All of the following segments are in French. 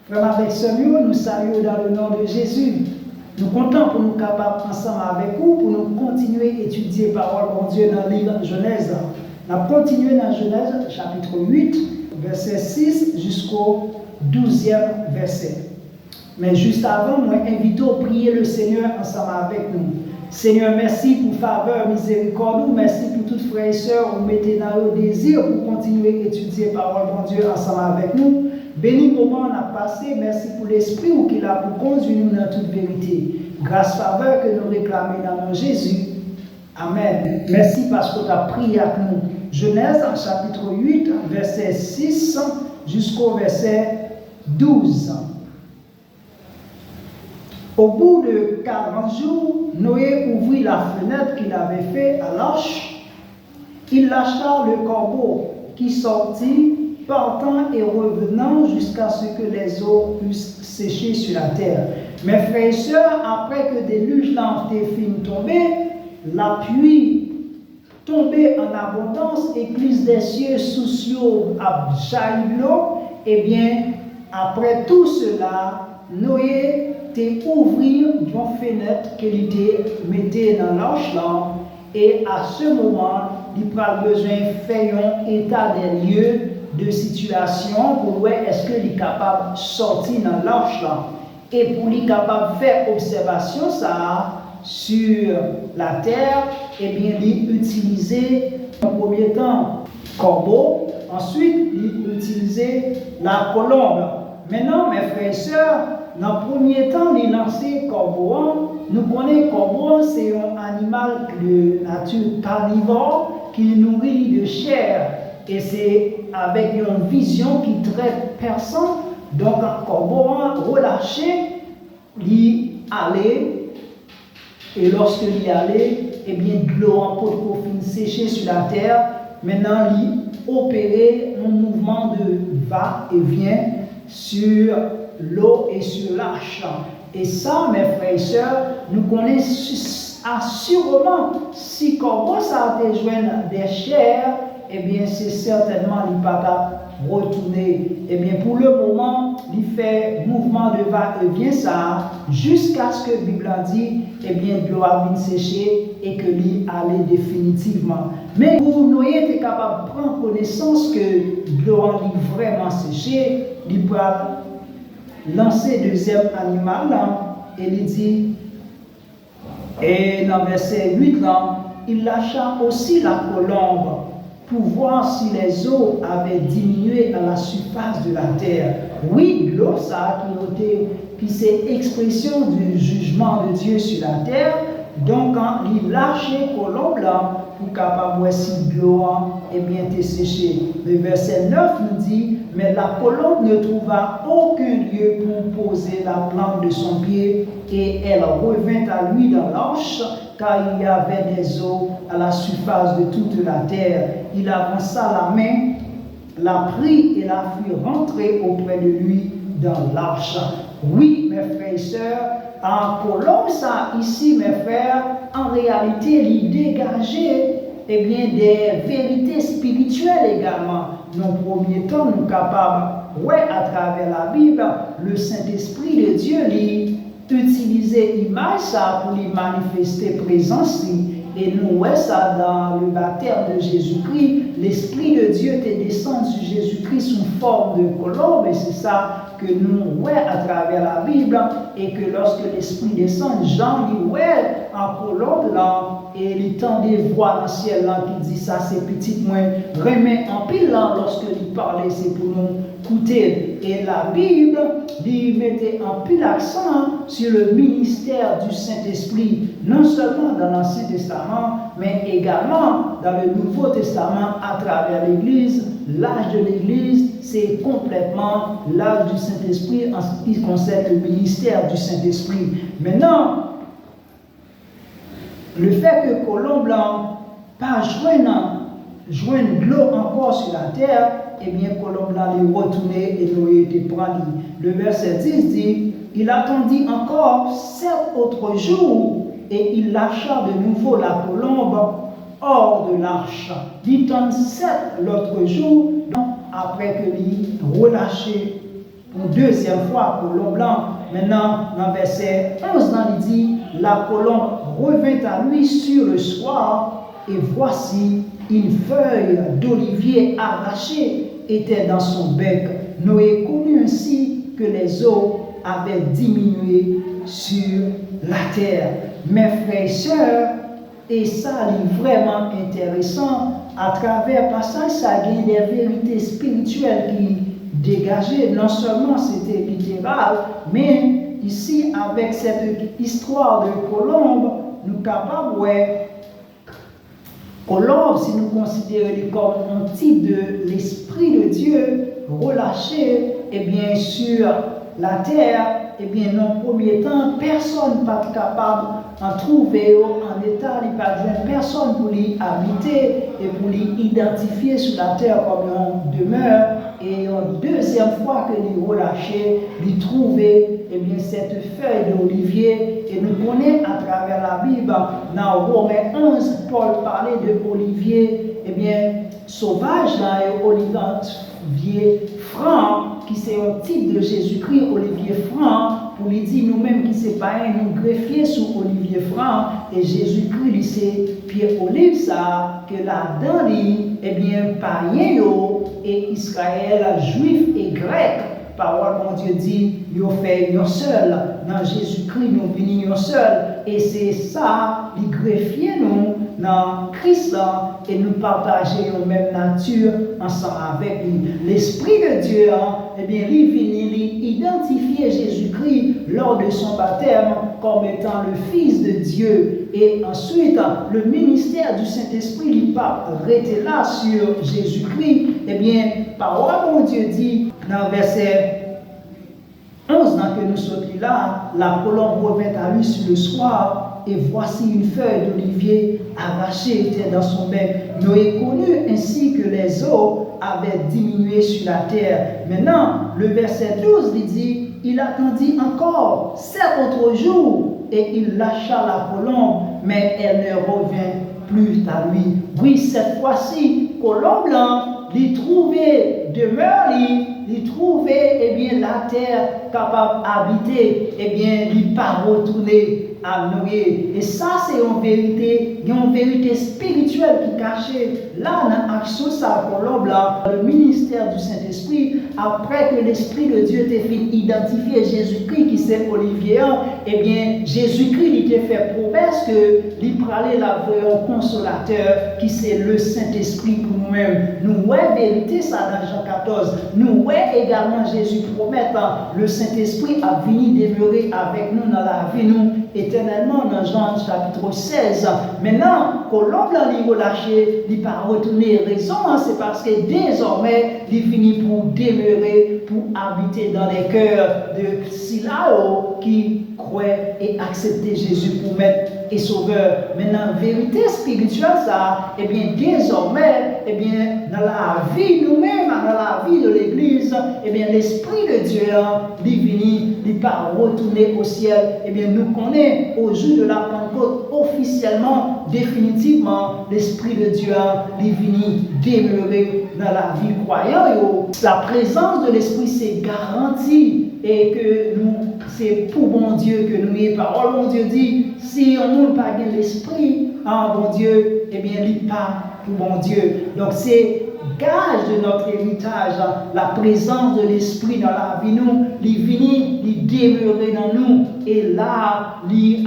Frère avec Samuel, nous saluons dans le nom de Jésus. Nous comptons pour nous capables ensemble avec vous, pour nous continuer à étudier la parole de Dieu dans le livre de Genèse. Nous allons continuer dans Genèse chapitre 8, verset 6 jusqu'au 12e verset. Mais juste avant, moi invite à prier le Seigneur ensemble avec nous. Seigneur, merci pour faveur, miséricorde, merci pour toutes frères et sœurs, vous mettez dans le désir pour continuer à étudier la parole de Dieu ensemble avec nous. Béni moment on a passé, merci pour l'esprit qui a pour conduire nous dans toute vérité. Grâce faveur que nous réclamons dans le nom de Jésus. Amen. Merci parce que tu as prié avec nous. Genèse chapitre 8, verset 6 jusqu'au verset 12. Au bout de 40 jours, Noé ouvrit la fenêtre qu'il avait faite à l'arche. Il lâcha le corbeau qui sortit, partant et revenant jusqu'à ce que les eaux puissent sécher sur la terre. Mes frères et sœurs, après que le déluge ait fini de tomber, la pluie tombée en abondance, écluse des cieux sociaux à jaillir l'eau, et bien, après tout cela, Noé ouvrir une fenêtre qu'il mettait dans l'arche là, et à ce moment, il a besoin de faire un état des lieux de situation pour voir est-ce qu'il est capable de sortir dans l'arche là. Et pour lui capable de faire observation ça sur la terre, et bien il utilisait en premier temps corbeau, ensuite il utilisait la colombe. Maintenant, mes frères et sœurs, dans le premier temps, il lancé corbeau. Nous connaissons corbeau, c'est un animal de nature carnivore qui nourrit de chair. Et c'est avec une vision qui est très perçante. Donc, un corbeau relâché, il allait. Et lorsqu'il y allait, eh bien, de l'eau en pot de coffine séchée sur la terre. Maintenant, il opérait un mouvement de va et vient sur l'eau et sur l'arche. Et ça, mes frères et sœurs, nous connaissons assurément si corbeau ça a été joint des chairs, eh bien c'est certainement il pas retourner. Eh bien pour le moment, il fait mouvement de va et vient ça jusqu'à ce que la Bible a dit, eh bien de l'eau a bien séché et que l'eau allait définitivement. Mais pour nous être capable de prendre connaissance que l'eau a vraiment séché, il peut lancer le deuxième animal là, et il dit, et dans verset 8 là, il lâcha aussi la colombe pour voir si les eaux avaient diminué à la surface de la terre. Oui, l'eau ça qui c'est expression du jugement de Dieu sur la terre. Donc quand il lâchait colombe là pour capable voir si l'eau est bien séchée. Le verset 9 nous dit, mais la colombe ne trouva aucun lieu pour poser la plante de son pied, et elle revint à lui dans l'arche, car il y avait des eaux à la surface de toute la terre. Il avança la main, la prit et la fit rentrer auprès de lui dans l'arche. Oui, mes frères et sœurs, en colombe, ça ici, mes frères, en réalité, il dégageait eh bien, des vérités spirituelles également. Dans le premier temps, nous sommes capables, à travers la Bible, le Saint-Esprit de Dieu, utiliser l'image ça pour lui manifester présence. Et nous voyons ça dans le baptême de Jésus-Christ. L'Esprit de Dieu est descendu sur Jésus-Christ sous forme de colombe, et c'est ça que nous voyons à travers la Bible, et que lorsque l'Esprit descend, Jean dit ouais en colombe là, et il tend des voix dans le ciel là qui dit ça c'est petit moins remet en pile là, lorsque il parlait c'est pour nous écouter. Et la Bible il mettait en pile accent sur le ministère du Saint-Esprit, non seulement dans l'Ancien Testament, mais également dans le Nouveau Testament à travers l'Église. L'âge de l'Église, c'est complètement l'âge du Saint-Esprit en ce qui concerne le ministère du Saint-Esprit. Maintenant, le fait que colombe pas joindre l'eau encore sur la terre, eh bien colombe est retourné et Noé était pris. Le verset 10 dit, il attendit encore 7 autres jours et il lâcha de nouveau la colombe hors de l'arche. Il tend 7 l'autre jour, donc après que lui relâché une deuxième fois colombe blanc. Maintenant, dans verset 11, il dit, la colombe revint à lui sur le soir, et voici une feuille d'olivier arrachée était dans son bec. Noé connut ainsi que les eaux avaient diminué sur la terre. Mes frères et sœurs, et ça est vraiment intéressant, à travers passage, ça a des vérités spirituelles qui dégageaient. Non seulement c'était littéral, mais ici, avec cette histoire de colombe, nous sommes capables de voir colombe, si nous considérons comme un type de l'Esprit de Dieu relâché, et bien sur la terre, et bien dans le premier temps, personne n'est pas capable de trouver en état, il n'y a pas de personne pour l'y habiter et pour l'y identifier sur la terre comme une demeure. Et une deuxième fois que l'y relâché, l'y trouver, et bien cette feuille d'olivier, et nous connaissons à travers la Bible, dans Romains 11, Paul parlait de olivier, et bien sauvage, là, et olivier franc, qui c'est un type de Jésus-Christ, Olivier franc, pour lui dire nous-mêmes qui c'est pas nous greffier sur Olivier franc, et Jésus-Christ, lui c'est Pierre Olive, ça, que là-dedans, eh bien, païen et Israël, juif et grec, parole, mon Dieu dit, nous fait un seul, dans Jésus-Christ, nous venons un seul, et c'est ça, les greffier nous, dans Christ là, et nous partager la même nature ensemble avec lui. L'Esprit de Dieu, eh bien, il vient identifier Jésus-Christ lors de son baptême comme étant le Fils de Dieu. Et ensuite, le ministère du Saint-Esprit, il pas arrêté là sur Jésus-Christ. Eh bien, parole, mon Dieu dit, dans verset 11, dans que nous sommes là, la colombe revint à lui sur le soir, et voici une feuille d'olivier arrachée était dans son bec. Noé connut ainsi que les eaux avaient diminué sur la terre. Maintenant, le verset 12 dit, il attendit encore 7 autres jours, et il lâcha la colombe, mais elle ne revint plus à lui. Oui, cette fois-ci, colombe là, il trouvait demeure, il trouvait eh bien, la terre capable d'habiter, eh bien, il pas retourner à Noé. Et ça, c'est une vérité spirituelle qui est cachée là dans l'action ça colombe là, le ministère du Saint-Esprit, après que l'Esprit de Dieu t'ait fait identifier Jésus-Christ qui c'est Olivier, eh bien, Jésus-Christ il t'a fait promesse que il prallait la un consolateur qui c'est le Saint-Esprit pour nous-mêmes. Nous ouais vérité ça dans Jean 14. Nous ouais également Jésus promet le Saint-Esprit a venu demeurer avec nous dans la vie nous éternellement dans Jean chapitre 16. Maintenant, colombe là il relâché, il pas retourner raison, c'est parce que désormais il finit pour demeurer, pour habiter dans les cœurs de Silao qui croient et acceptent Jésus pour maître et sauveur. Maintenant, vérité spirituelle ça, eh bien désormais, eh bien dans la vie nous-mêmes, dans la vie de l'Église, eh bien l'Esprit de Dieu, il vient, il pas retourner au ciel. Eh bien nous connaissons au jour de la Pentecôte officiellement, définitivement, l'Esprit de Dieu, il vient demeurer dans la vie croyante. La présence de l'Esprit c'est garanti. Et que nous, c'est pour bon Dieu que nous ayons parole. Bon Dieu dit, si on n'a pas l'esprit, bon Dieu, eh bien, il n'est pas pour bon Dieu. Donc, c'est gage de notre héritage, la présence de l'esprit dans la vie, nous, il vient, il demeurer dans nous. Et là, il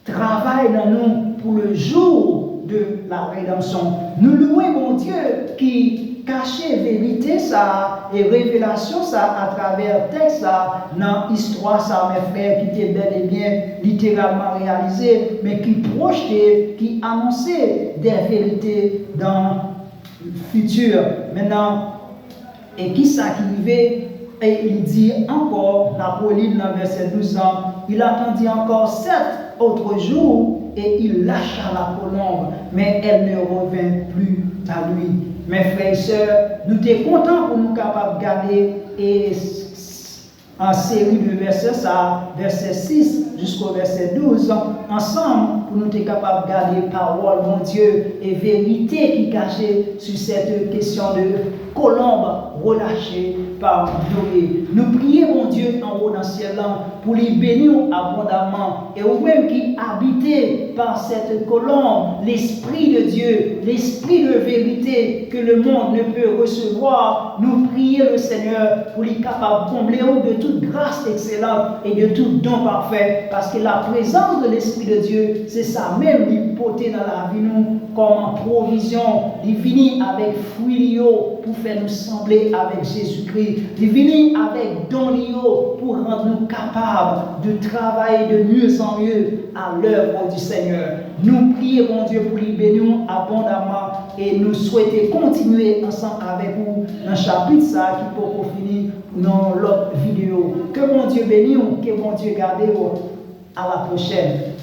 travaille dans nous pour le jour de la rédemption. Nous louons mon Dieu qui cacher vérité ça et révélation ça à travers texte ça dans l'histoire ça mes frères qui était bel et bien littéralement réalisé mais qui projetait, qui annonçait des vérités dans le futur. Maintenant, et qui ça qui vivait et il dit encore, Napoléon dans verset 12 il attendit encore 7 autres jours et il lâcha la colombe mais elle ne revint plus à lui. Mes frères et sœurs, nous sommes contents pour nous capables de garder et en série de versets, ça, verset 6 jusqu'au verset 12, ensemble, pour nous être capables de garder parole, mon Dieu, et vérité qui est cachée sur cette question de colombe relâché par Noé. Nous prions, mon Dieu, en haut dans le ciel, pour les bénir abondamment. Et vous-même qui habitez par cette colombe, l'Esprit de Dieu, l'Esprit de vérité que le monde ne peut recevoir, nous prions le Seigneur pour les capables de combler de toute grâce excellente et de tout don parfait. Parce que la présence de l'Esprit de Dieu, c'est ça même qui porter dans la vie nous comme provision. Il finit avec fruits pour faire nous sembler avec Jésus-Christ. Il finit avec dons pour rendre nous capables de travailler de mieux en mieux à l'œuvre du Seigneur. Nous prions, mon Dieu, pour les bénir abondamment et nous souhaitons continuer ensemble avec vous dans le chapitre ça qui peut finir dans l'autre vidéo. Que mon Dieu bénisse, que mon Dieu garde. À la prochaine.